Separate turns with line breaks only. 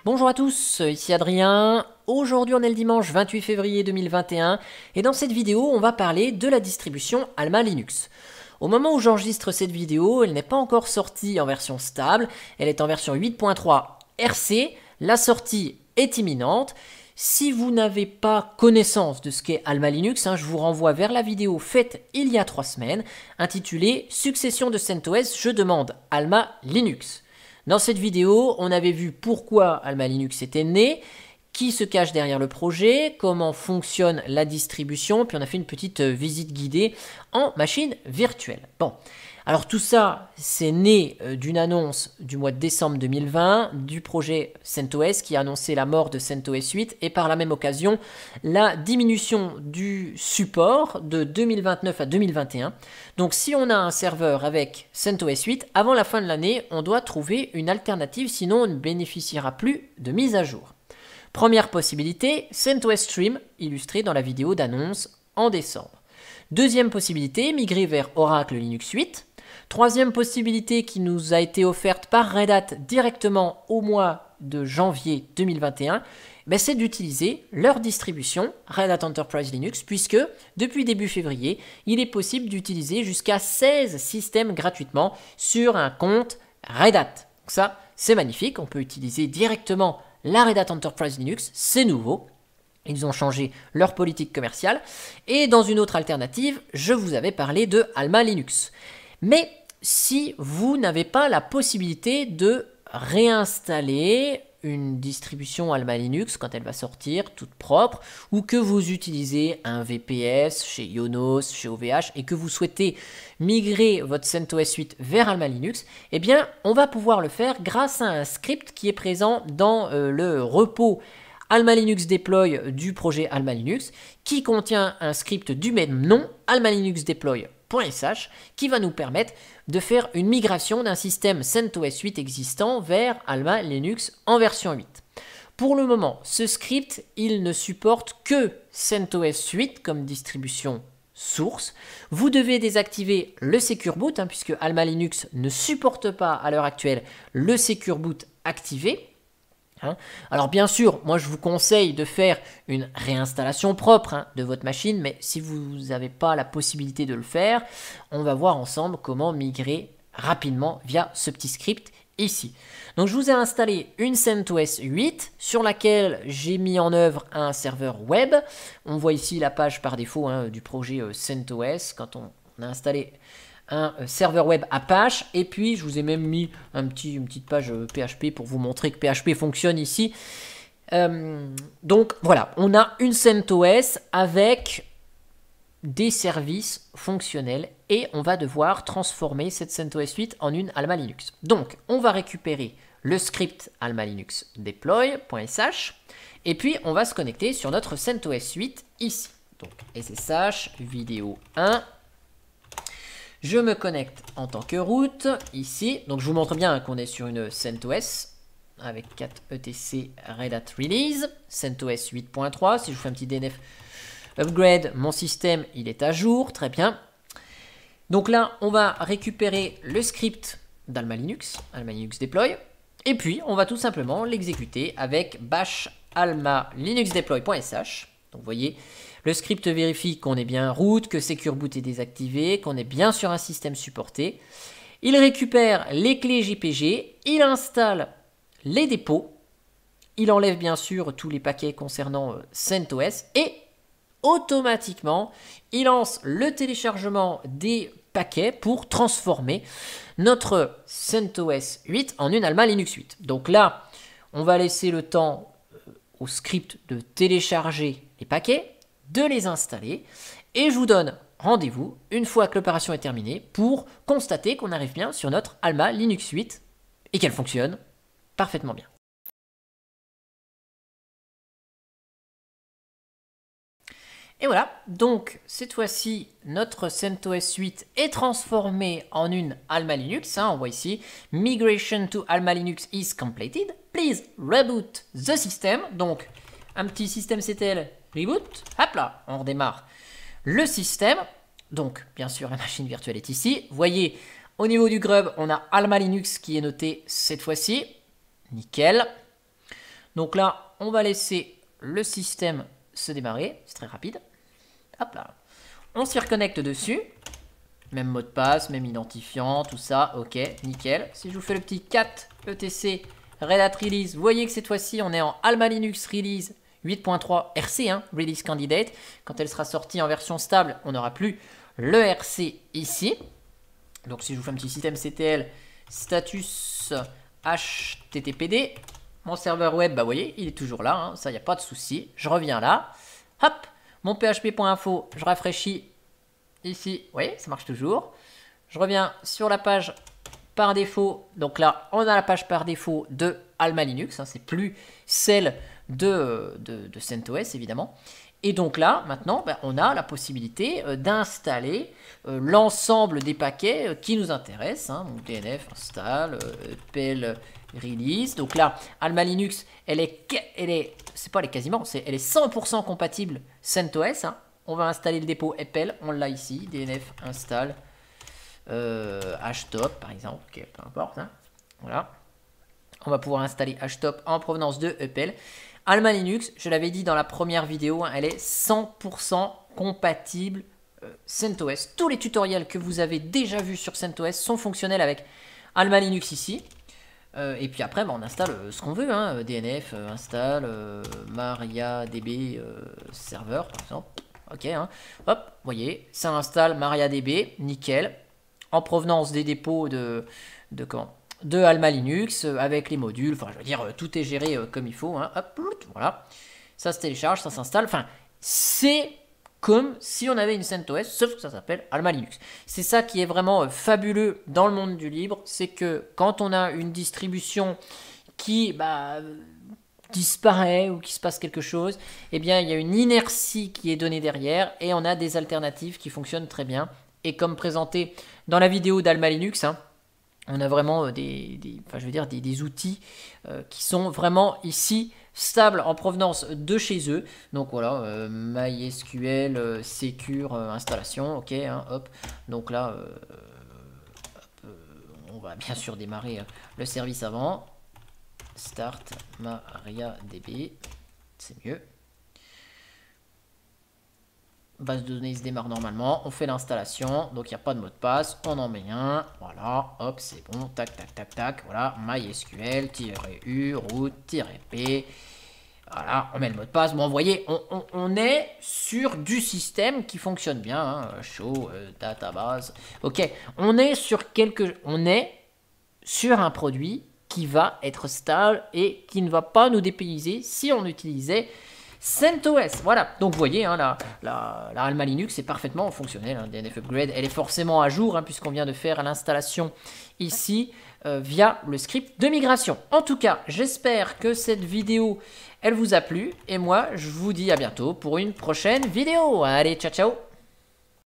Bonjour à tous, ici Adrien. Aujourd'hui on est le dimanche 28 février 2021 et dans cette vidéo on va parler de la distribution Alma Linux. Au moment où j'enregistre cette vidéo, elle n'est pas encore sortie en version stable, elle est en version 8.3 RC, la sortie est imminente. Si vous n'avez pas connaissance de ce qu'est Alma Linux, je vous renvoie vers la vidéo faite il y a 3 semaines, intitulée Succession de CentOS, je demande Alma Linux. Dans cette vidéo, on avait vu pourquoi Alma Linux était né, qui se cache derrière le projet, comment fonctionne la distribution, puis on a fait une petite visite guidée en machine virtuelle. Bon, alors tout ça, c'est né d'une annonce du mois de décembre 2020 du projet CentOS qui a annoncé la mort de CentOS 8 et par la même occasion la diminution du support de 2029 à 2021. Donc si on a un serveur avec CentOS 8, avant la fin de l'année, on doit trouver une alternative, sinon on ne bénéficiera plus de mise à jour. Première possibilité, CentOS Stream, illustré dans la vidéo d'annonce en décembre. Deuxième possibilité, migrer vers Oracle Linux 8. Troisième possibilité qui nous a été offerte par Red Hat directement au mois de janvier 2021, c'est d'utiliser leur distribution Red Hat Enterprise Linux, puisque depuis début février, il est possible d'utiliser jusqu'à 16 systèmes gratuitement sur un compte Red Hat. Donc ça, c'est magnifique, on peut utiliser directement la Red Hat Enterprise Linux, c'est nouveau. Ils ont changé leur politique commerciale. Et dans une autre alternative, je vous avais parlé de Alma Linux. Mais si vous n'avez pas la possibilité de réinstaller une distribution Alma Linux quand elle va sortir, toute propre, ou que vous utilisez un VPS chez Ionos, chez OVH, et que vous souhaitez migrer votre CentOS 8 vers Alma Linux, eh bien, on va pouvoir le faire grâce à un script qui est présent dans le repo Alma Linux Deploy du projet Alma Linux, qui contient un script du même nom, Alma Linux Deploy.sh, qui va nous permettre de faire une migration d'un système CentOS 8 existant vers Alma Linux en version 8. Pour le moment, ce script, il ne supporte que CentOS 8 comme distribution source. Vous devez désactiver le Secure Boot, puisque Alma Linux ne supporte pas à l'heure actuelle le Secure Boot activé. Alors bien sûr, moi je vous conseille de faire une réinstallation propre de votre machine, mais si vous n'avez pas la possibilité de le faire, on va voir ensemble comment migrer rapidement via ce petit script ici. Donc je vous ai installé une CentOS 8 sur laquelle j'ai mis en œuvre un serveur web. On voit ici la page par défaut du projet CentOS quand on a installé un serveur web Apache, et puis je vous ai même mis une petite page PHP pour vous montrer que PHP fonctionne ici. Donc voilà, on a une CentOS avec des services fonctionnels et on va devoir transformer cette CentOS 8 en une Alma Linux. Donc on va récupérer le script Alma Linux deploy.sh et puis on va se connecter sur notre CentOS 8 ici. Donc SSH vidéo 1. Je me connecte en tant que root, ici. Donc je vous montre bien qu'on est sur une CentOS avec 4 etc Red Hat Release, CentOS 8.3. Si je vous fais un petit DNF upgrade, mon système, il est à jour, très bien. Donc là, on va récupérer le script d'Alma Linux Deploy, et puis on va tout simplement l'exécuter avec bash alma linux deploy.sh. Donc vous voyez, le script vérifie qu'on est bien root, que Secure Boot est désactivé, qu'on est bien sur un système supporté. Il récupère les clés JPG, il installe les dépôts, il enlève bien sûr tous les paquets concernant CentOS et automatiquement, il lance le téléchargement des paquets pour transformer notre CentOS 8 en une Alma Linux 8. Donc là, on va laisser le temps au script de télécharger les paquets, de les installer, et je vous donne rendez-vous une fois que l'opération est terminée pour constater qu'on arrive bien sur notre Alma Linux 8 et qu'elle fonctionne parfaitement bien. Et voilà, donc cette fois-ci, notre CentOS 8 est transformé en une Alma Linux. On voit ici, Migration to Alma Linux is completed. Please reboot the system. Donc, un petit systemctl reboot. Hop là, on redémarre le système. Donc, bien sûr, la machine virtuelle est ici. Vous voyez, au niveau du grub, on a Alma Linux qui est noté cette fois-ci. Nickel. Donc là, on va laisser le système se démarrer. C'est très rapide. Hop là. On s'y reconnecte dessus. Même mot de passe, même identifiant, tout ça. Ok, nickel. Si je vous fais le petit cat etc Red Hat Release, vous voyez que cette fois-ci, on est en Alma Linux Release 8.3 RC, hein, Release Candidate. Quand elle sera sortie en version stable, on n'aura plus le RC ici. Donc si je vous fais un petit système CTL, status HTTPD, mon serveur web, bah vous voyez, il est toujours là, hein, ça, il n'y a pas de souci. Je reviens là. Hop, mon php.info, je rafraîchis ici, vous voyez, ça marche toujours. Je reviens sur la page par défaut. Donc là, on a la page par défaut de Alma Linux. Hein, c'est plus celle de CentOS, évidemment. Et donc là, maintenant, ben, on a la possibilité d'installer l'ensemble des paquets qui nous intéressent. Hein, donc DNF install, EPEL release. Donc là, Alma Linux, elle est quasiment, elle est 100% compatible CentOS. Hein. On va installer le dépôt EPEL, on l'a ici, DNF install. HTOP par exemple, ok, peu importe, hein. Voilà, on va pouvoir installer HTOP en provenance de EPEL. Alma Linux, je l'avais dit dans la première vidéo, hein, elle est 100% compatible CentOS. Tous les tutoriels que vous avez déjà vus sur CentOS sont fonctionnels avec Alma Linux ici. Et puis après, bah, on installe ce qu'on veut, hein, DNF install MariaDB serveur par exemple. Ok, hein. Hop, vous voyez, ça installe MariaDB, nickel. En provenance des dépôts de Alma Linux, avec les modules, enfin je veux dire, tout est géré comme il faut, hein. Hop, voilà, ça se télécharge, ça s'installe, enfin c'est comme si on avait une CentOS, sauf que ça s'appelle Alma Linux. C'est ça qui est vraiment fabuleux dans le monde du libre, c'est que quand on a une distribution qui disparaît ou qu'il se passe quelque chose, eh bien il y a une inertie qui est donnée derrière et on a des alternatives qui fonctionnent très bien. Et comme présenté dans la vidéo d'Alma Linux, hein, on a vraiment des outils qui sont vraiment ici stables en provenance de chez eux. Donc voilà, MySQL, Secure, installation, ok, hein, hop. Donc là, on va bien sûr démarrer le service avant. Start MariaDB, c'est mieux. Base de données se démarre normalement, on fait l'installation, donc il n'y a pas de mot de passe, on en met un, voilà, hop, c'est bon, tac, tac, tac, tac, voilà, MySQL-U, root-P, voilà, on met le mot de passe, bon, vous voyez, on est sur du système qui fonctionne bien, hein, show, database, ok, on est sur un produit qui va être stable et qui ne va pas nous dépayser si on utilisait CentOS, voilà, donc vous voyez, hein, la Alma Linux est parfaitement fonctionnelle, hein, DNF Upgrade, elle est forcément à jour, hein, puisqu'on vient de faire l'installation ici via le script de migration. En tout cas, j'espère que cette vidéo, elle vous a plu, et moi, je vous dis à bientôt pour une prochaine vidéo. Allez, ciao, ciao!